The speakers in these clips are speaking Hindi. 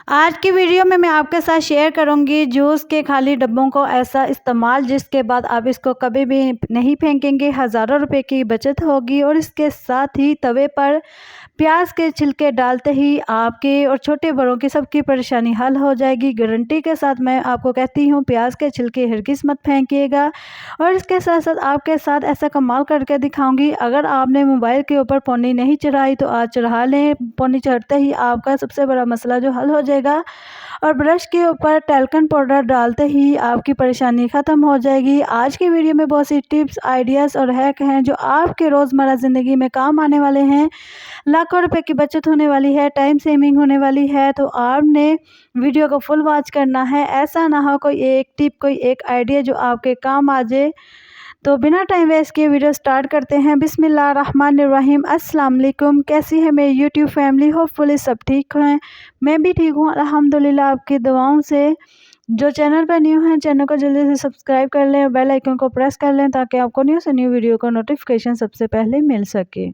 आज की वीडियो में मैं आपके साथ शेयर करूंगी जूस के खाली डब्बों को ऐसा इस्तेमाल जिसके बाद आप इसको कभी भी नहीं फेंकेंगे। हज़ारों रुपए की बचत होगी और इसके साथ ही तवे पर प्याज के छिलके डालते ही आपके और छोटे बड़ों की सबकी परेशानी हल हो जाएगी। गारंटी के साथ मैं आपको कहती हूँ प्याज के छिलके हरगिज़ मत फेंकिएगा। और इसके साथ साथ आपके साथ ऐसा कमाल करके दिखाऊंगी। अगर आपने मोबाइल के ऊपर पन्नी नहीं चढ़ाई तो आज चढ़ा लें। पन्नी चढ़ते ही आपका सबसे बड़ा मसला जो हल हो जाएगा। और ब्रश के ऊपर टैल्कन पाउडर डालते ही आपकी परेशानी ख़त्म हो जाएगी। आज की वीडियो में बहुत सी टिप्स, आइडियाज़ और हैक हैं जो आपके रोज़मर्रा ज़िंदगी में काम आने वाले हैं। लाखों रुपए की बचत होने वाली है, टाइम सेविंग होने वाली है। तो आपने वीडियो को फुल वॉच करना है। ऐसा ना हो कोई एक टिप, कोई एक आइडिया जो आपके काम आ जाए। तो बिना टाइम वेस्ट किए वीडियो स्टार्ट करते हैं। बिस्मिल्लाहिर्रहमानिर्रहीम। अस्सलाम वालेकुम। कैसी है मेरी यूट्यूब फैमिली? होपफुली सब ठीक हैं। मैं भी ठीक हूँ अल्हम्दुलिल्लाह आपकी दुआओं से। जो चैनल पर न्यू हैं चैनल को जल्दी से सब्सक्राइब कर लें और बेल आइकन को प्रेस कर लें ताकि आपको न्यू से न्यू वीडियो का नोटिफिकेशन सबसे पहले मिल सके।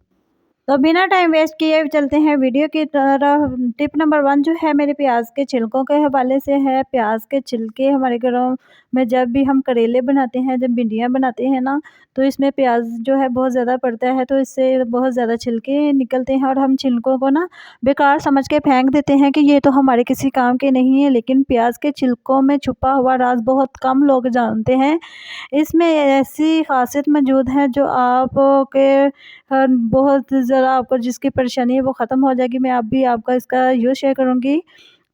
तो बिना टाइम वेस्ट किए चलते हैं वीडियो की तरफ। टिप नंबर 1 जो है मेरे प्याज के छिलकों के हवाले से है। प्याज के छिलके हमारे घरों में जब भी हम करेले बनाते हैं, जब भिंडियाँ बनाते हैं ना, तो इसमें प्याज जो है बहुत ज़्यादा पड़ता है, तो इससे बहुत ज़्यादा छिलके निकलते हैं और हम छिलकों को ना बेकार समझ के फेंक देते हैं कि ये तो हमारे किसी काम के नहीं है। लेकिन प्याज के छिलकों में छुपा हुआ राज बहुत कम लोग जानते हैं। इसमें ऐसी खासियत मौजूद है जो आपके बहुत ज़रा आपको जिसकी परेशानी है वो ख़त्म हो जाएगी। मैं अब भी आपका इसका यूज़ शेयर करूँगी।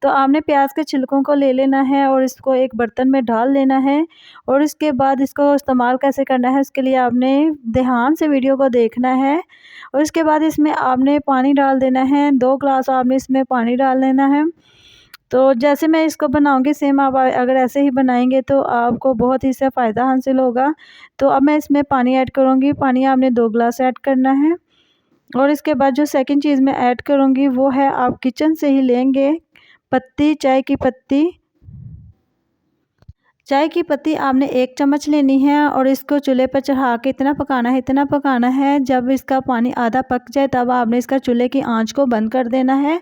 तो आपने प्याज के छिलकों को ले लेना है और इसको एक बर्तन में डाल लेना है। और इसके बाद इसको इस्तेमाल कैसे करना है उसके लिए आपने ध्यान से वीडियो को देखना है। और इसके बाद इसमें आपने पानी डाल देना है। 2 ग्लास आपने इसमें पानी डाल लेना है। तो जैसे मैं इसको बनाऊँगी सेम आप अगर ऐसे ही बनाएँगे तो आपको बहुत ही इससे फ़ायदा हासिल होगा। तो अब मैं इसमें पानी ऐड करूँगी। पानी आपने 2 ग्लास ऐड करना है। और इसके बाद जो सेकंड चीज़ मैं ऐड करूँगी वो है आप किचन से ही लेंगे पत्ती, चाय की पत्ती। चाय की पत्ती आपने 1 चम्मच लेनी है और इसको चूल्हे पर चढ़ा के इतना पकाना है जब इसका पानी आधा पक जाए तब आपने इसका चूल्हे की आंच को बंद कर देना है।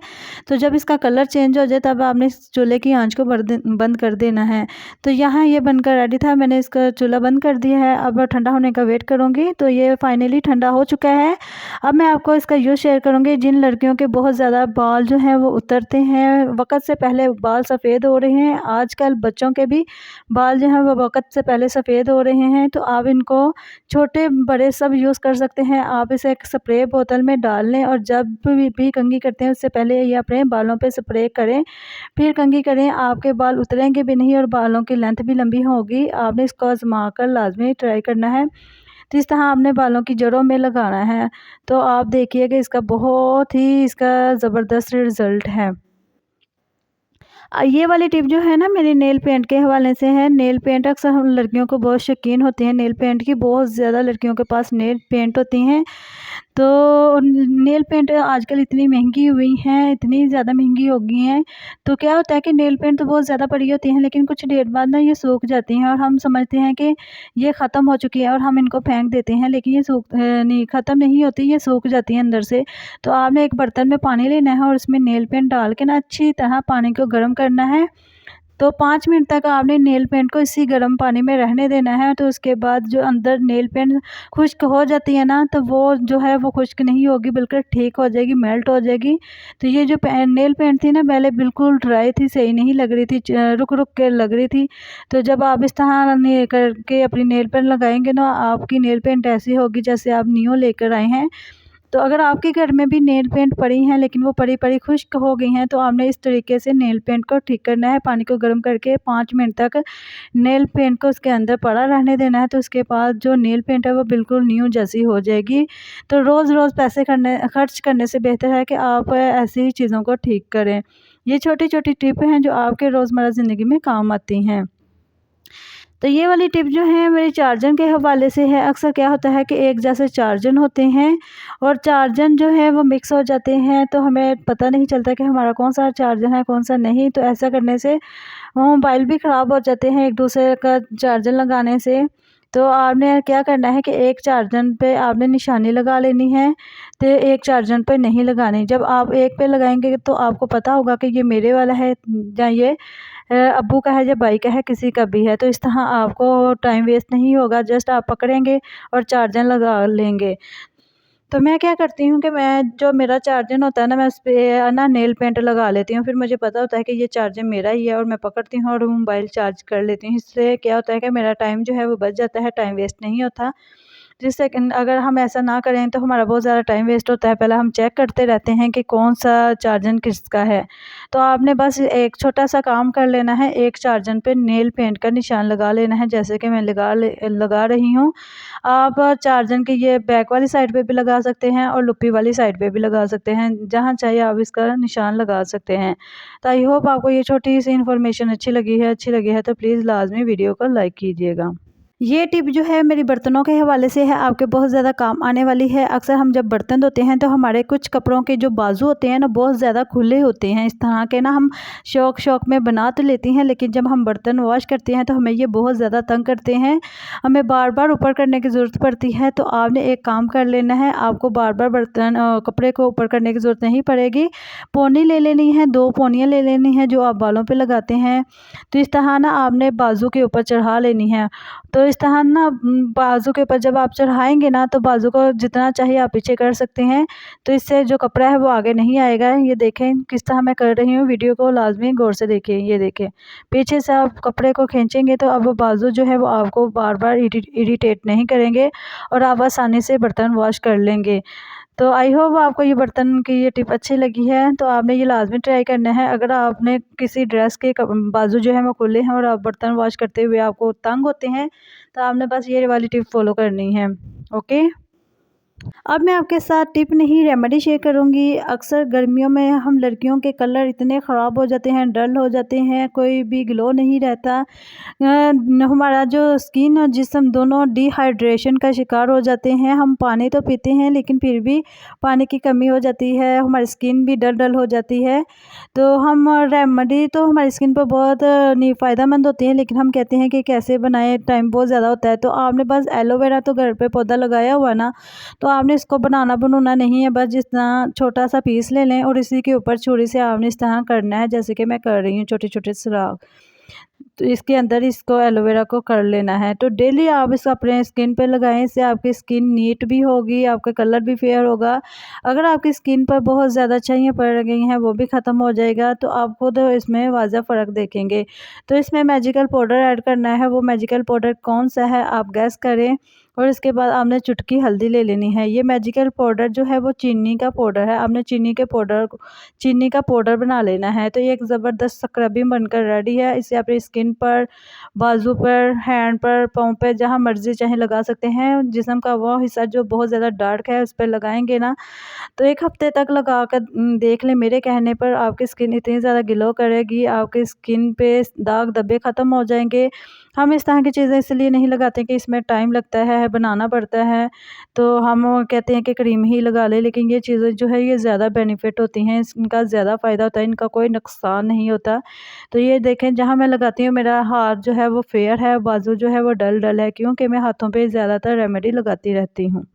तो जब इसका कलर चेंज हो जाए तब आपने इस चूल्हे की आंच को बंद कर देना है। तो यहाँ ये बनकर रेडी था, मैंने इसका चूल्हा बंद कर दिया है। अब ठंडा होने का वेट करूँगी। तो ये फाइनली ठंडा हो चुका है। अब मैं आपको इसका यूज़ शेयर करूँगी। जिन लड़कियों के बहुत ज़्यादा बाल जो हैं वो उतरते हैं, वक़्त से पहले बाल सफ़ेद हो रहे हैं, आजकल बच्चों के भी बाल जो हैं वो वक़्त से पहले सफ़ेद हो रहे हैं, तो आप इनको छोटे बड़े सब यूज़ कर सकते हैं। आप इसे एक स्प्रे बोतल में डाल लें और जब भी कंघी करते हैं उससे पहले ये अपने बालों पे स्प्रे करें, फिर कंघी करें। आपके बाल उतरेंगे भी नहीं और बालों की लेंथ भी लंबी होगी। आपने इसको आज़मा कर लाज़मी ट्राई करना है। तो इस तरह आपने बालों की जड़ों में लगाना है। तो आप देखिएगा इसका बहुत ही इसका ज़बरदस्त रिज़ल्ट है। ये वाली टिप जो है ना मेरी नेल पेंट के हवाले से है। नेल पेंट अक्सर हम लड़कियों को बहुत शौकीन होती हैं नेल पेंट की, बहुत ज़्यादा लड़कियों के पास नेल पेंट होती हैं। तो नेल पेंट आजकल इतनी महंगी हुई हैं, इतनी ज़्यादा महंगी हो गई हैं। तो क्या होता है कि नेल पेंट तो बहुत ज़्यादा पड़ी होती हैं लेकिन कुछ देर बाद ना ये सूख जाती हैं और हम समझते हैं कि ये ख़त्म हो चुकी है और हम इनको फेंक देते हैं, लेकिन ये नहीं ख़त्म नहीं होती, ये सूख जाती हैं अंदर से। तो आपने एक बर्तन में पानी लेना है और उसमें नेल पेंट डाल के ना अच्छी तरह पानी को गर्म करना है। तो 5 मिनट तक आपने नेल पेंट को इसी गर्म पानी में रहने देना है। तो उसके बाद जो अंदर नेल पेंट खुश्क हो जाती है ना, तो वो जो है वो खुश्क नहीं होगी, बिल्कुल ठीक हो जाएगी, मेल्ट हो जाएगी। तो ये जो नेल पेंट थी ना पहले बिल्कुल ड्राई थी, सही नहीं लग रही थी, रुक के लग रही थी। तो जब आप इस तरह करके अपनी नेल पेंट लगाएंगे ना, आपकी नेल पेंट ऐसी होगी जैसे आप न्यू लेकर आए हैं। तो अगर आपके घर में भी नेल पेंट पड़ी हैं लेकिन वो पड़ी खुश्क हो गई हैं, तो आपने इस तरीके से नेल पेंट को ठीक करना है। पानी को गर्म करके 5 मिनट तक नेल पेंट को उसके अंदर पड़ा रहने देना है। तो उसके बाद जो नेल पेंट है वो बिल्कुल न्यू जैसी हो जाएगी। तो रोज़ पैसे खर्च करने से बेहतर है कि आप ऐसी चीज़ों को ठीक करें। ये छोटी-छोटी टिप हैं जो आपके रोज़मर्रा ज़िंदगी में काम आती हैं। तो ये वाली टिप जो है मेरे चार्जर के हवाले से है। अक्सर क्या होता है कि एक जैसे चार्जर होते हैं और चार्जर जो है वो मिक्स हो जाते हैं, तो हमें पता नहीं चलता कि हमारा कौन सा चार्जर है कौन सा नहीं। तो ऐसा करने से मोबाइल भी ख़राब हो जाते हैं एक दूसरे का चार्जर लगाने से। तो आपने क्या करना है कि एक चार्जर पे आपने निशानी लगा लेनी है, तो एक चार्जर पे नहीं लगानी। जब आप एक पे लगाएँगे तो आपको पता होगा कि ये मेरे वाला है या ये अब्बू का है या भाई का है, किसी का भी है। तो इस तरह आपको टाइम वेस्ट नहीं होगा, जस्ट आप पकड़ेंगे और चार्जर लगा लेंगे। तो मैं क्या करती हूँ कि मैं जो मेरा चार्जर होता है ना, मैं उसपे ना नेल पेंट लगा लेती हूँ। फिर मुझे पता होता है कि ये चार्जर मेरा ही है और मैं पकड़ती हूँ और मोबाइल चार्ज कर लेती हूँ। इससे क्या होता है कि मेरा टाइम जो है वो बच जाता है, टाइम वेस्ट नहीं होता। जिससे कि अगर हम ऐसा ना करें तो हमारा बहुत ज़्यादा टाइम वेस्ट होता है। पहले हम चेक करते रहते हैं कि कौन-सा चार्जर किसका है। तो आपने बस एक छोटा-सा काम कर लेना है, एक चार्जर पे नेल पेंट का निशान लगा लेना है, जैसे कि मैं लगा रही हूँ। आप चार्जर की ये बैक वाली साइड पे भी लगा सकते हैं और लुप्पी वाली साइड पे भी लगा सकते हैं। जहाँ चाहिए आप इसका निशान लगा सकते हैं। तो आई होप आपको ये छोटी-सी इन्फॉर्मेशन अच्छी लगी है तो प्लीज़ लाज़मी वीडियो को लाइक कीजिएगा। ये टिप जो है मेरी बर्तनों के हवाले से है, आपके बहुत ज़्यादा काम आने वाली है। अक्सर हम जब बर्तन धोते हैं तो हमारे कुछ कपड़ों के जो बाजू होते हैं ना, बहुत ज़्यादा खुले होते हैं। इस तरह के ना हम शौक में बना तो लेते हैं, लेकिन जब हम बर्तन वॉश करते हैं तो हमें ये बहुत ज़्यादा तंग करते हैं। हमें बार बार ऊपर करने की ज़रूरत पड़ती है। तो आपने एक काम कर लेना है, आपको बार बार कपड़े को ऊपर करने की ज़रूरत नहीं पड़ेगी। पोनी ले लेनी है, 2 पोनियाँ ले लेनी है जो आप बालों पर लगाते हैं। तो इस तरह ना आपने बाजू के ऊपर चढ़ा लेनी है। तो इस तरह ना बाजू के ऊपर जब आप चढ़ाएँगे ना, तो बाजू को जितना चाहिए आप पीछे कर सकते हैं। तो इससे जो कपड़ा है वो आगे नहीं आएगा। ये देखें किस तरह मैं कर रही हूँ, वीडियो को लाज़मी गौर से देखिए। ये देखें, पीछे से आप कपड़े को खींचेंगे तो अब वो बाजू जो है वो आपको बार-बार इरिटेट नहीं करेंगे और आप आसानी से बर्तन वॉश कर लेंगे। तो आई होप आपको ये बर्तन की ये टिप अच्छी लगी है, तो आपने ये लाज़मी ट्राई करना है। अगर आपने किसी ड्रेस के बाजू जो है वो खुले हैं और आप बर्तन वॉश करते हुए आपको तंग होते हैं, तो आपने बस ये वाली टिप फॉलो करनी है। ओके। अब मैं आपके साथ टिप नहीं रेमेडी शेयर करूंगी। अक्सर गर्मियों में हम लड़कियों के कलर इतने ख़राब हो जाते हैं, डल हो जाते हैं, कोई भी ग्लो नहीं रहता। हमारा जो स्किन और जिस्म दोनों डिहाइड्रेशन का शिकार हो जाते हैं। हम पानी तो पीते हैं लेकिन फिर भी पानी की कमी हो जाती है, हमारी स्किन भी डल डल हो जाती है। तो हम रेमेडी तो हमारी स्किन पर बहुत नहीं फ़ायदेमंद होती है, लेकिन हम कहते हैं कि कैसे बनाएं, टाइम बहुत ज़्यादा होता है। तो आपने बस एलोवेरा तो घर पे पौधा लगाया हुआ ना, तो आपने इसको बनाना बनूना नहीं है, बस जिस तरह छोटा सा पीस ले लें और इसी के ऊपर छुरी से आपने इस तरह करना है, जैसे कि मैं कर रही हूँ, छोटे छोटे सुराख। तो इसके अंदर इसको एलोवेरा को कर लेना है। तो डेली आप इसको अपने स्किन पे लगाएं, इससे आपकी स्किन नीट भी होगी, आपका कलर भी फेयर होगा। अगर आपकी स्किन पर बहुत ज़्यादा छाइयाँ पड़ गई हैं, वो भी ख़त्म हो जाएगा। तो आप खुद इसमें वाज़ा फ़र्क देखेंगे। तो इसमें मैजिकल पाउडर ऐड करना है। वो मैजिकल पाउडर कौन सा है आप गैस करें। और इसके बाद आपने चुटकी हल्दी ले लेनी है। ये मैजिकल पाउडर जो है वो चीनी का पाउडर है। आपने चीनी का पाउडर बना लेना है। तो ये एक ज़बरदस्त स्क्रबिंग बनकर रेडी है। इसे अपनी स्किन पर, बाजू पर, हैंड पर, पाँव पे, जहाँ मर्जी चाहे लगा सकते हैं। जिस्म का वो हिस्सा जो बहुत ज़्यादा डार्क है उस पर लगाएंगे ना, तो 1 हफ्ते तक लगा कर देख लें। मेरे कहने पर आपकी स्किन इतनी ज़्यादा ग्लो करेगी, आपकी स्किन पे दाग धब्बे ख़त्म हो जाएंगे। हम इस तरह की चीज़ें इसलिए नहीं लगाते कि इसमें टाइम लगता है, बनाना पड़ता है। तो हम कहते हैं कि क्रीम ही लगा लें, लेकिन ये चीज़ें जो है ये ज़्यादा बेनिफिट होती हैं, इनका ज़्यादा फ़ायदा होता है, इनका कोई नुकसान नहीं होता। तो ये देखें, जहाँ मैं लगाती हूँ मेरा हाथ जो है वो फेयर है, बाजू जो है वो डल डल है, क्योंकि मैं हाथों पे ज़्यादातर रेमेडी लगाती रहती हूँ।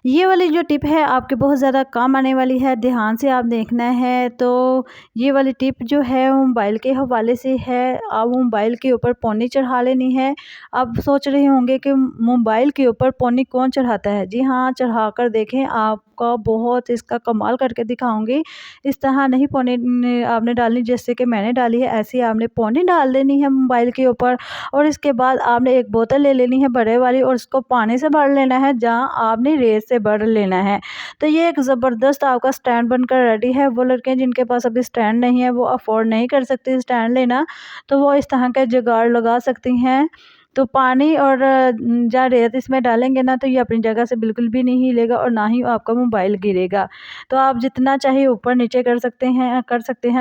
ये वाली जो टिप है आपके बहुत ज़्यादा काम आने वाली है, ध्यान से आप देखना है। तो ये वाली टिप जो है वो मोबाइल के हवाले से है। आप मोबाइल के ऊपर पौनी चढ़ा लेनी है। आप सोच रहे होंगे कि मोबाइल के ऊपर पौनी कौन चढ़ाता है? जी हाँ, चढ़ा कर देखें, आपका बहुत इसका कमाल करके दिखाऊँगी। इस तरह नहीं पौनी आपने डालनी जैसे कि मैंने डाली है, ऐसे ही आपने पौनी डाल देनी है मोबाइल के ऊपर। और इसके बाद आपने एक बोतल ले लेनी है बड़े वाली और उसको पानी से भर लेना है, जहाँ आपने रेत से भर लेना है। तो ये एक ज़बरदस्त आपका स्टैंड बनकर रेडी है। वो लड़कियाँ जिनके पास अभी स्टैंड नहीं है, वो अफोर्ड नहीं कर सकती स्टैंड लेना, तो वो इस तरह का जुगाड़ लगा सकती हैं। तो पानी और जहाँ रेत इसमें डालेंगे ना, तो ये अपनी जगह से बिल्कुल भी नहीं हिलेगा और ना ही आपका मोबाइल गिरेगा। तो आप जितना चाहे ऊपर नीचे कर सकते हैं।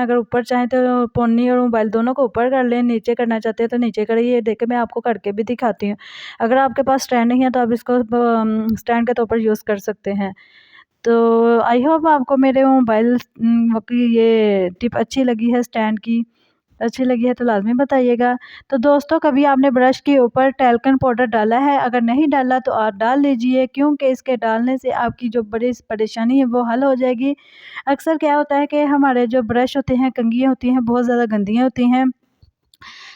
अगर ऊपर चाहें तो पन्नी और मोबाइल दोनों को ऊपर कर लें, नीचे करना चाहते हैं तो नीचे करिए। ये देखिए, मैं आपको करके भी दिखाती हूँ। अगर आपके पास स्टैंड नहीं है तो आप इसको स्टैंड के तौर पर यूज़ कर सकते हैं। तो आई होप आपको मेरे मोबाइल की ये टिप अच्छी लगी है स्टैंड की। अच्छी लगी है तो लाज़मी बताइएगा। तो दोस्तों, कभी आपने ब्रश के ऊपर टैल्कन पाउडर डाला है? अगर नहीं डाला तो आप डाल लीजिए, क्योंकि इसके डालने से आपकी जो बड़ी परेशानी है वो हल हो जाएगी। अक्सर क्या होता है कि हमारे जो ब्रश होते हैं, कंघियाँ होती हैं, बहुत ज़्यादा गंदियाँ होती हैं,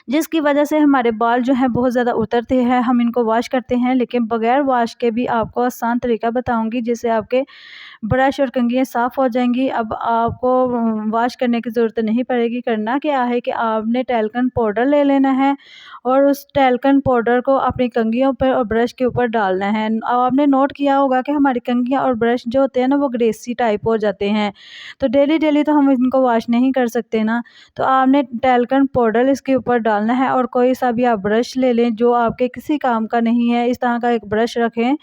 जिसकी वजह से हमारे बाल जो हैं बहुत ज़्यादा उतरते हैं। हम इनको वॉश करते हैं, लेकिन बगैर वॉश के भी आपको आसान तरीका बताऊँगी जिससे आपके ब्रश और कंघियाँ साफ़ हो जाएँगी। अब आपको वॉश करने की ज़रूरत नहीं पड़ेगी। करना क्या है कि आपने टैल्कन पाउडर ले लेना है और उस टैल्कन पाउडर को अपनी कंघियों पर और ब्रश के ऊपर डालना है। अब आपने नोट किया होगा कि हमारी कंघियाँ और ब्रश जो होते हैं ना, वो ग्रेसी टाइप हो जाते हैं। तो डेली-डेली तो हम इनको वॉश नहीं कर सकते ना। तो आपने टैल्कन पाउडर इसके ऊपर डालना है और कोई सा भी आप ब्रश ले लें जो आपके किसी काम का नहीं है। इस तरह का एक ब्रश रखें,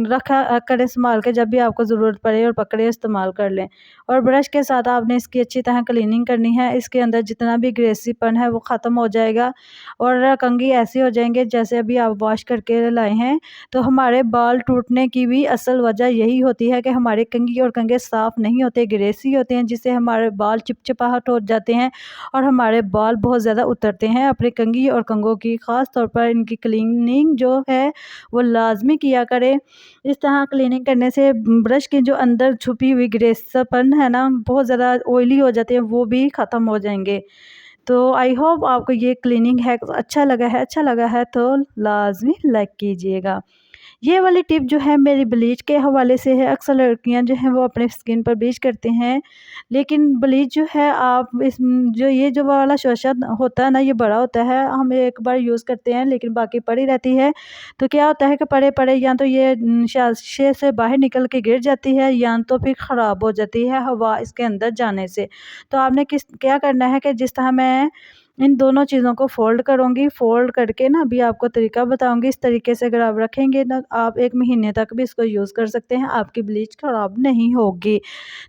रखा करें सँभाल के, जब भी आपको ज़रूरत पड़े और पकड़े इस्तेमाल कर लें। और ब्रश के साथ आपने इसकी अच्छी तरह क्लीनिंग करनी है। इसके अंदर जितना भी ग्रेसीपन है वो ख़त्म हो जाएगा और कंघी ऐसी हो जाएँगे जैसे अभी आप वॉश करके लाए हैं। तो हमारे बाल टूटने की भी असल वजह यही होती है कि हमारे कंघी और कंघे साफ़ नहीं होते, ग्रेसी होते हैं, जिससे हमारे बाल चिपचिपाहट हो जाते हैं और हमारे बाल बहुत ज़्यादा उतरते हैं। अपनी कंघी और कंघों की ख़ास तौर पर इनकी क्लीनिंग जो है वो लाज़मी किया करें। इस तरह क्लीनिंग करने से ब्रश के जो अंदर छुपी हुई ग्रेसपन है ना, बहुत ज़्यादा ऑयली हो जाते हैं, वो भी ख़त्म हो जाएँगे। तो आई होप आपको ये क्लीनिंग हैक अच्छा लगा है तो लाज़मी लाइक कीजिएगा। ये वाली टिप जो है मेरी ब्लीच के हवाले से है। अक्सर लड़कियां जो हैं वो अपने स्किन पर ब्लीच करते हैं, लेकिन ब्लीच जो है आप इस जो ये जो वाला शोषण होता है ना, ये बड़ा होता है, हम एक बार यूज़ करते हैं लेकिन बाकी पड़ी रहती है। तो क्या होता है कि पड़े पड़े या तो ये शाशे से बाहर निकल के गिर जाती है या तो फिर ख़राब हो जाती है हवा इसके अंदर जाने से। तो आपने किस क्या करना है कि जिस तरह मैं इन दोनों चीज़ों को फ़ोल्ड करूँगी, फ़ोल्ड करके ना अभी आपको तरीका बताऊँगी। इस तरीके से अगर आप रखेंगे ना, आप 1 महीने तक भी इसको यूज़ कर सकते हैं, आपकी ब्लीच ख़राब नहीं होगी।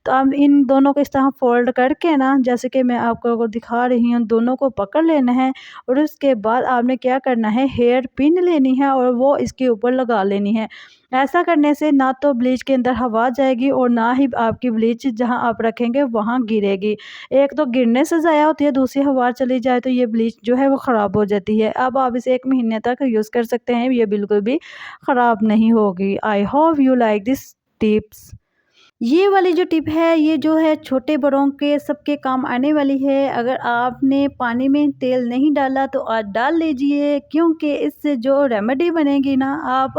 तो अब इन दोनों को इस तरह फ़ोल्ड करके ना, जैसे कि मैं आपको दिखा रही हूँ, दोनों को पकड़ लेना है और उसके बाद आपने क्या करना है, हेयर पिन लेनी है और वो इसके ऊपर लगा लेनी है। ऐसा करने से ना तो ब्लीच के अंदर हवा जाएगी और ना ही आपकी ब्लीच जहाँ आप रखेंगे वहाँ गिरेगी। एक तो गिरने से ज़ाया होती है, दूसरी हवा चली जाए तो ये ब्लीच जो है वो ख़राब हो जाती है। अब आप इसे 1 महीने तक यूज़ कर सकते हैं, ये बिल्कुल भी ख़राब नहीं होगी। I hope you like this tips. ये वाली जो टिप है, ये जो है छोटे बड़ों के सबके काम आने वाली है। अगर आपने पानी में तेल नहीं डाला तो आज डाल लीजिए, क्योंकि इससे जो रेमेडी बनेगी ना, आप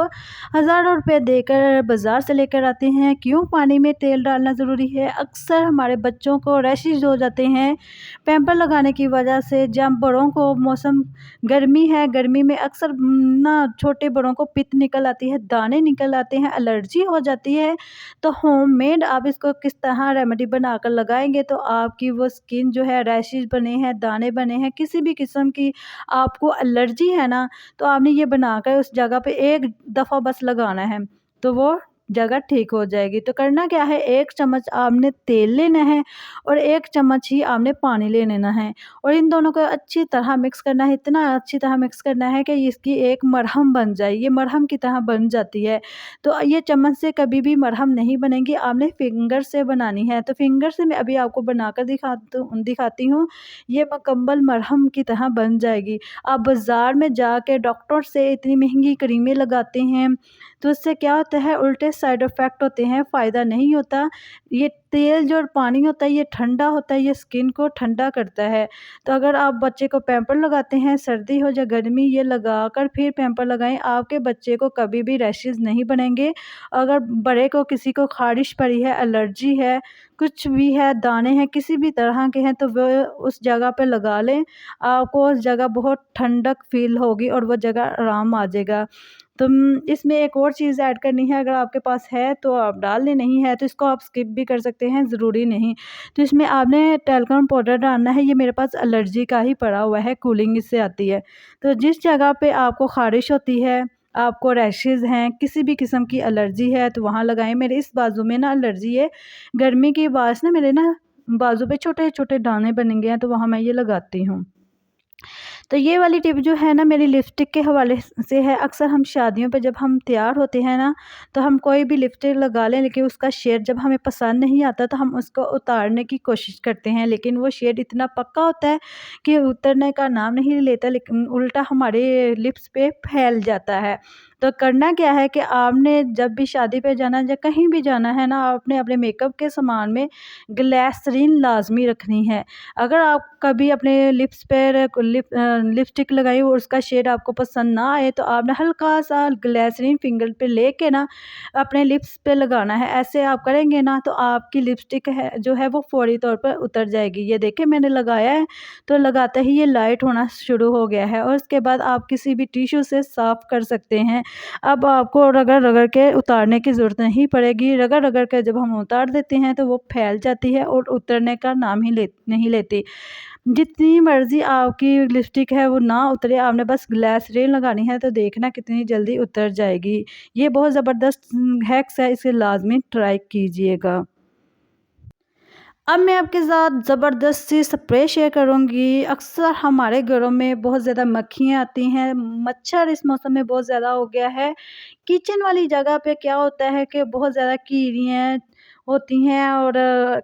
हज़ारों रुपए देकर बाज़ार से लेकर आते हैं। क्यों पानी में तेल डालना ज़रूरी है? अक्सर हमारे बच्चों को रैशेज़ हो जाते हैं पैम्पर लगाने की वजह से। जब बड़ों को मौसम गर्मी है, गर्मी में अक्सर ना छोटे बड़ों को पित्त निकल आती है, दाने निकल आते हैं, एलर्जी हो जाती है। तो होममेड आप इसको किस तरह रेमेडी बनाकर लगाएँगे तो आपकी वो स्किन जो है, रैशेज़ बने हैं, दाने बने हैं, किसी भी किस्म की आपको एलर्जी है ना, तो आपने ये बनाकर उस जगह पे 1 दफ़ा बस लगाना है, तो वो जगह ठीक हो जाएगी। तो करना क्या है, 1 चम्मच आपने तेल लेना है और 1 चम्मच ही आपने पानी ले लेना है और इन दोनों को अच्छी तरह मिक्स करना है। इतना अच्छी तरह मिक्स करना है कि इसकी एक मरहम बन जाए, ये मरहम की तरह बन जाती है। तो ये चम्मच से कभी भी मरहम नहीं बनेगी, आपने फिंगर से बनानी है। तो फिंगर से मैं अभी आपको बनाकर दिखाती हूँ, ये मुकम्मल मरहम की तरह बन जाएगी। आप बाज़ार में जाके डॉक्टर से इतनी महँगी क्रीमें लगाते हैं, तो उससे क्या होता है, उल्टे साइड इफ़ेक्ट होते हैं, फ़ायदा नहीं होता। ये तेल जो पानी होता है, ये ठंडा होता है, ये स्किन को ठंडा करता है। तो अगर आप बच्चे को पैम्पर लगाते हैं, सर्दी हो या गर्मी, ये लगाकर फिर पैम्पर लगाएँ, आपके बच्चे को कभी भी रैशेज़ नहीं बनेंगे। अगर बड़े को किसी को ख़ारिश पड़ी है, एलर्जी है, कुछ भी है, दाने हैं, किसी भी तरह के हैं, तो वो उस जगह पे लगा लें। आपको उस जगह बहुत ठंडक फ़ील होगी और वो जगह आराम आ जाएगा। तो इसमें एक और चीज़ ऐड करनी है, अगर आपके पास है तो आप डाल लें, नहीं है तो इसको आप स्किप भी कर सकते हैं, ज़रूरी नहीं। तो इसमें आपने टैल्कम पाउडर डालना है, ये मेरे पास एलर्जी का ही पड़ा हुआ है, कूलिंग इससे आती है। तो जिस जगह पे आपको ख़ारिश होती है, आपको रैशेज़ हैं, किसी भी किस्म की एलर्जी है, तो वहाँ लगाएँ। मेरे इस बाजू में ना एलर्जी है, गर्मी की वजह से ना मेरे ना बाजू पे छोटे-छोटे दाने बन गए हैं, तो वहाँ मैं ये लगाती हूँ। तो ये वाली टिप जो है ना मेरी लिपस्टिक के हवाले से है। अक्सर हम शादियों पे जब हम तैयार होते हैं ना, तो हम कोई भी लिपस्टिक लगा लें, लेकिन उसका शेड जब हमें पसंद नहीं आता तो हम उसको उतारने की कोशिश करते हैं, लेकिन वो शेड इतना पक्का होता है कि उतरने का नाम नहीं लेता, लेकिन उल्टा हमारे लिप्स पे फैल जाता है। तो करना क्या है कि आपने जब भी शादी पे जाना या कहीं भी जाना है ना, आपने अपने मेकअप के सामान में ग्लिसरीन लाज़मी रखनी है। अगर आप कभी अपने लिप्स पर लिपस्टिक लगाई और उसका शेड आपको पसंद ना आए, तो आपने हल्का-सा ग्लिसरीन फिंगर पे लेके ना अपने लिप्स पे लगाना है। ऐसे आप करेंगे ना तो आपकी लिपस्टिक है जो है वो फ़ौरी तौर पर उतर जाएगी। ये देखिए मैंने लगाया है, तो लगाते ही ये लाइट होना शुरू हो गया है और उसके बाद आप किसी भी टिश्यू से साफ़ कर सकते हैं। अब आपको रगड़-रगड़ के उतारने की ज़रूरत नहीं पड़ेगी। रगड़-रगड़ के जब हम उतार देते हैं तो वो फैल जाती है और उतरने का नाम ही नहीं लेती। जितनी मर्ज़ी आपकी लिपस्टिक है वो ना उतरे, आपने बस ग्लिसरीन लगानी है तो देखना कितनी जल्दी उतर जाएगी। ये बहुत ज़बरदस्त हैक्स है, इसे लाज़मी ट्राई कीजिएगा। अब मैं आपके साथ ज़बरदस्त सी स्प्रे शेयर करूँगी। अक्सर हमारे घरों में बहुत ज़्यादा मक्खियाँ आती हैं, मच्छर इस मौसम में बहुत ज़्यादा हो गया है। किचन वाली जगह पे क्या होता है कि बहुत ज़्यादा कीड़ियाँ होती हैं और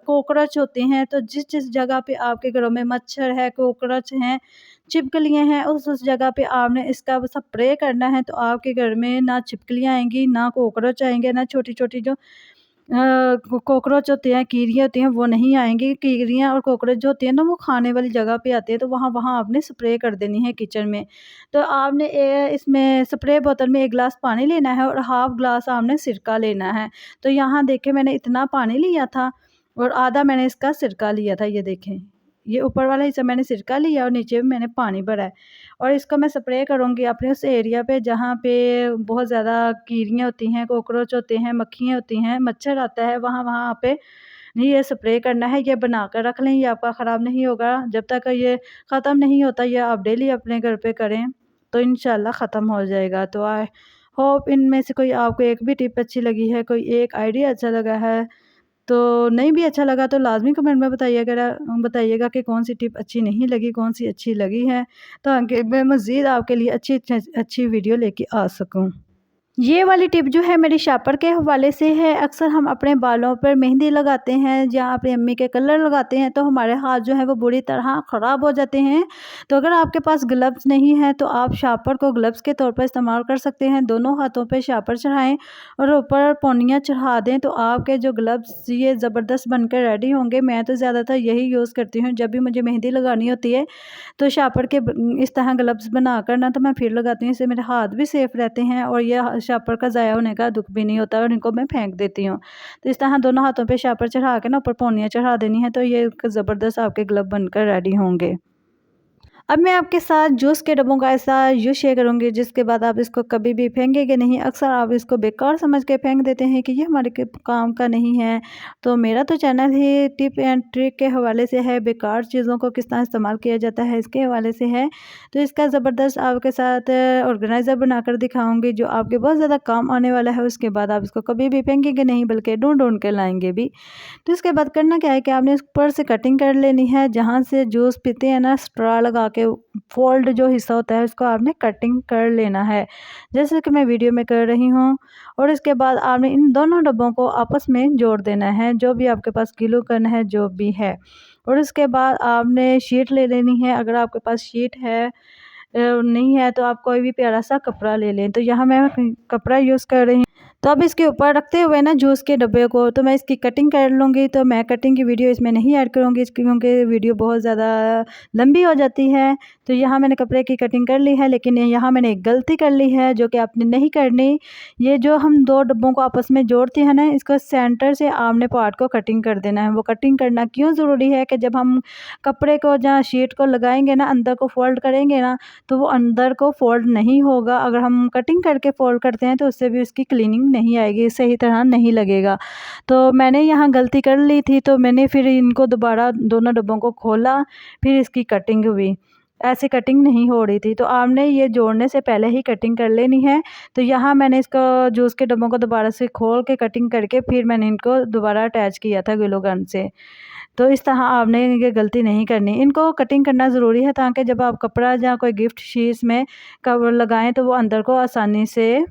कॉकरोच होते हैं, तो जिस-जिस जगह पे आपके घरों में मच्छर है, कॉकरोच हैं, छिपकलियाँ हैं, उस जगह पे आपने इसका स्प्रे करना है, तो आपके घर में ना छिपकलियाँ आएँगी, ना कॉकरोच आएँगे, ना छोटी-छोटी जो कॉकरोच होते हैं, कीड़ियाँ होती हैं, वो नहीं आएँगी। कीड़ियाँ और कॉकरोच जो होती हैं ना, वो खाने वाली जगह पे आती है, तो वहाँ आपने स्प्रे कर देनी है किचन में। तो आपने इसमें स्प्रे बोतल में 1 ग्लास पानी लेना है और हाफ़ ग्लास आपने सिरका लेना है। तो यहाँ देखिए मैंने इतना पानी लिया था और आधा मैंने इसका सिरका लिया था, ये देखें। ये ऊपर वाला हिस्सा मैंने सिरका लिया और नीचे में मैंने पानी भरा है और इसको मैं स्प्रे करूँगी अपने उस एरिया पे जहाँ पे बहुत ज़्यादा कीड़ियाँ होती हैं, कॉकरोच होते हैं, मक्खियाँ होती हैं, मच्छर आता है, वहाँ पे नहीं ये स्प्रे करना है। ये बना कर रख लें, ये आपका ख़राब नहीं होगा। जब तक ये ख़त्म नहीं होता, ये आप डेली अपने घर पे करें, तो इंशाल्लाह ख़त्म हो जाएगा। तो आई होप इनमें से कोई आपको एक भी टिप अच्छी लगी है, कोई एक आइडिया अच्छा लगा है, तो नहीं भी अच्छा लगा तो लाज़मी कमेंट में बताइएगा कि कौन-सी टिप अच्छी नहीं लगी, कौन-सी अच्छी लगी है, तो आगे मैं मज़ीद आपके लिए अच्छी वीडियो लेके आ सकूँ। ये वाली टिप जो है मेरी शापर के हवाले से है। अक्सर हम अपने बालों पर मेहंदी लगाते हैं या अपनी अम्मी के कलर लगाते हैं, तो हमारे हाथ जो है वो बुरी तरह ख़राब हो जाते हैं। तो अगर आपके पास ग्लव्स नहीं है तो आप शापर को ग्लव्स के तौर पर इस्तेमाल कर सकते हैं। दोनों हाथों पे शापर चढ़ाएं और ऊपर पौनियाँ चढ़ा दें, तो आपके जो ग्लव्स ये ज़बरदस्त बनकर रेडी होंगे। मैं तो ज़्यादातर यही यूज़ करती हूँ जब भी मुझे मेहंदी लगानी होती है, तो शापर के इस तरह ग्लव्स बनाकर ना तो मैं फिर लगाती हूँ। इससे मेरे हाथ भी सेफ़ रहते हैं और ये शापर का ज़ाया होने का दुःख भी नहीं होता और इनको मैं फेंक देती हूँ। तो इस तरह दोनों हाथों पे शापर चढ़ा के ना ऊपर पौनियाँ चढ़ा देनी है, तो ये एक ज़बरदस्त आपके ग्लव बनकर रेडी होंगे। अब मैं आपके साथ जूस के डब्बों का ऐसा यूज़ शेयर करूँगी जिसके बाद आप इसको कभी भी फेंकेंगे नहीं। अक्सर आप इसको बेकार समझ के फेंक देते हैं कि ये हमारे काम का नहीं है। तो मेरा तो channel he tip and trick के हवाले से है, बेकार चीज़ों को किस तरह इस्तेमाल किया जाता है इसके हवाले से है। तो इसका ज़बरदस्त आपके साथ ऑर्गेनाइज़र बनाकर दिखाऊँगी जो आपके बहुत ज़्यादा काम आने वाला है। उसके बाद आप इसको कभी भी फेंकेंगे नहीं बल्कि ढूँढ-ढूँढ के लाएँगे भी। तो इसके बाद करना क्या है कि आपने ऊपर से कटिंग कर लेनी है, जहाँ से जूस पीते हैं ना स्ट्रॉ लगा के फोल्ड जो हिस्सा होता है उसको आपने कटिंग कर लेना है, जैसे कि मैं वीडियो में कर रही हूँ। और इसके बाद आपने इन दोनों डब्बों को आपस में जोड़ देना है, जो भी आपके पास ग्लू गन है जो भी है। और उसके बाद आपने शीट ले लेनी है। अगर आपके पास शीट है नहीं है तो आप कोई भी प्यारा सा कपड़ा ले लें। तो यहाँ मैं कपड़ा यूज़ कर रही हूँ। तो अब इसके ऊपर रखते हुए ना जूस के डब्बे को तो मैं इसकी कटिंग कर लूँगी। तो मैं कटिंग की वीडियो इसमें नहीं ऐड करूँगी इसकी, क्योंकि वीडियो बहुत ज़्यादा लंबी हो जाती है। तो यहाँ मैंने कपड़े की कटिंग कर ली है, लेकिन यहाँ मैंने एक गलती कर ली है जो कि आपने नहीं करनी। ये जो हम 2 डब्बों को आपस में जोड़ते हैं ना, इसको सेंटर से आपने पार्ट को कटिंग कर देना है। वो कटिंग करना क्यों ज़रूरी है कि जब हम कपड़े को जहाँ शीट को लगाएँगे ना, अंदर को फ़ोल्ड करेंगे ना, तो वो अंदर को फ़ोल्ड नहीं होगा। अगर हम कटिंग करके फ़ोल्ड करते हैं तो उससे भी उसकी क्लीनिंग नहीं आएगी, सही तरह नहीं लगेगा। तो मैंने यहाँ गलती कर ली थी, तो मैंने फिर इनको दोबारा दोनों डब्बों को खोला, फिर इसकी कटिंग हुई। ऐसे कटिंग नहीं हो रही थी, तो आपने ये जोड़ने से पहले ही कटिंग कर लेनी है। तो यहाँ मैंने इसको जूस के डब्बों को दोबारा से खोल के कटिंग करके फिर मैंने इनको दोबारा अटैच किया था ग्लू गन से। तो इस तरह आपने ये गलती नहीं करनी। इनको कटिंग करना ज़रूरी है ताकि जब आप कपड़ा या कोई गिफ्ट शीट्स में कवर लगाएँ तो वो अंदर को आसानी से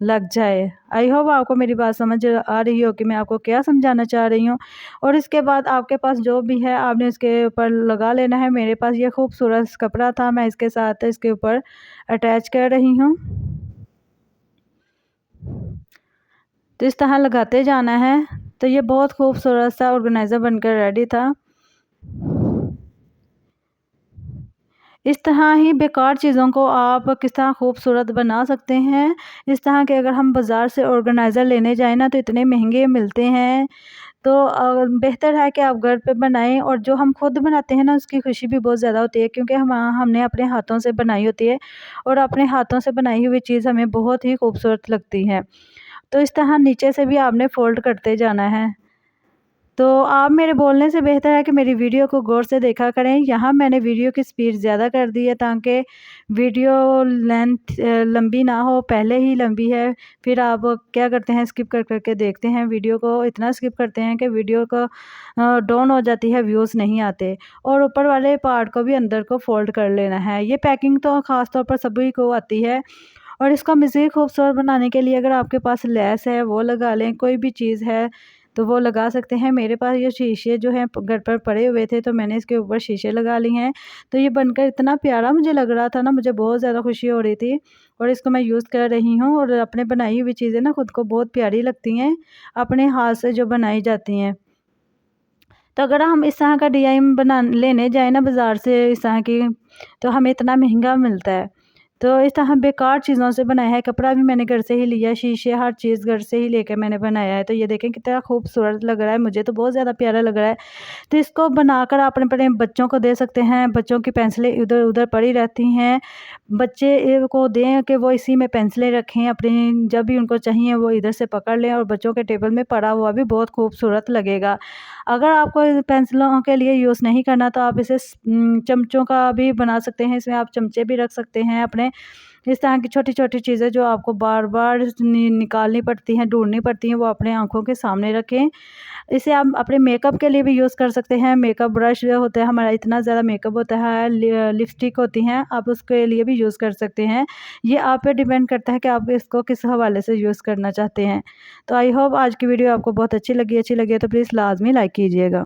लग जाए। आई होप आपको मेरी बात समझ आ रही हो कि मैं आपको क्या समझाना चाह रही हूँ। और इसके बाद आपके पास जो भी है आपने इसके ऊपर लगा लेना है। मेरे पास ये खूबसूरत कपड़ा था, मैं इसके साथ इसके ऊपर अटैच कर रही हूँ। तो इस तरह लगाते जाना है। तो ये बहुत खूबसूरत सा ऑर्गेनाइज़र बनकर रेडी था। इस तरह ही बेकार चीज़ों को आप किस तरह खूबसूरत बना सकते हैं। इस तरह के अगर हम बाज़ार से ऑर्गेनाइज़र लेने जाएँ ना तो इतने महंगे मिलते हैं। तो बेहतर है कि आप घर पे बनाएँ, और जो हम खुद बनाते हैं ना उसकी खुशी भी बहुत ज़्यादा होती है, क्योंकि हमने अपने हाथों से बनाई होती है और अपने हाथों से बनाई हुई चीज़ हमें बहुत ही खूबसूरत लगती है। तो इस तरह नीचे से भी आपने फ़ोल्ड करते जाना है। तो आप मेरे बोलने से बेहतर है कि मेरी वीडियो को गौर से देखा करें। यहाँ मैंने वीडियो की स्पीड ज़्यादा कर दी है ताकि वीडियो लेंथ लंबी ना हो, पहले ही लंबी है। फिर आप क्या करते हैं, स्किप कर के देखते हैं वीडियो को, इतना स्किप करते हैं कि वीडियो को डाउन हो जाती है, व्यूज़ नहीं आते। और ऊपर वाले पार्ट को भी अंदर को फ़ोल्ड कर लेना है। ये पैकिंग तो ख़ास तौर पर सभी को आती है। और इसको मज़ीद खूबसूरत बनाने के लिए अगर आपके पास लेस है वो लगा लें, कोई भी चीज़ है तो वो लगा सकते हैं। मेरे पास ये शीशे जो हैं घर पर पड़े हुए थे तो मैंने इसके ऊपर शीशे लगा लिए हैं। तो ये बनकर इतना प्यारा मुझे लग रहा था ना, मुझे बहुत ज़्यादा खुशी हो रही थी। और इसको मैं यूज़ कर रही हूँ, और अपने बनाई हुई चीज़ें ना खुद को बहुत प्यारी लगती हैं, अपने हाथ से जो बनाई जाती हैं। तो अगर हम इस तरह का डिज़ाइन बना लेने जाएँ ना बाज़ार से इस तरह की, तो हमें इतना महंगा मिलता है। तो इस तरह बेकार चीज़ों से बनाया है। कपड़ा भी मैंने घर से ही लिया, शीशे हर चीज़ घर से ही लेके मैंने बनाया है। तो ये देखें कितना खूबसूरत लग रहा है, मुझे तो बहुत ज़्यादा प्यारा लग रहा है। तो इसको बनाकर आप अपने बच्चों को दे सकते हैं। बच्चों की पेंसिलें इधर-उधर पड़ी रहती हैं। बच्चे को दें कि वो इसी में पेंसिलें रखें अपनी, जब भी उनको चाहिए वो इधर से पकड़ लें, और बच्चों के टेबल में पड़ा हुआ भी बहुत खूबसूरत लगेगा। अगर आपको पेंसिलों के लिए यूज़ नहीं करना तो आप इसे चमचों का भी बना सकते हैं। इसमें आप चमचे भी रख सकते हैं अपने। इस तरह की छोटी-छोटी चीज़ें जो आपको बार-बार निकालनी पड़ती हैं, ढूँढनी पड़ती हैं, वो अपने आँखों के सामने रखें। इसे आप अपने मेकअप के लिए भी यूज़ कर सकते हैं। मेकअप ब्रश जो होता है, हमारा इतना ज़्यादा मेकअप होता है, लिपस्टिक होती हैं, आप उसके लिए भी यूज़ कर सकते हैं। ये आप पे डिपेंड करता है कि आप इसको किस हवाले से यूज़ करना चाहते हैं। तो आई होप आज की वीडियो आपको बहुत अच्छी लगी है तो प्लीज़ लाज़मी लाइक कीजिएगा।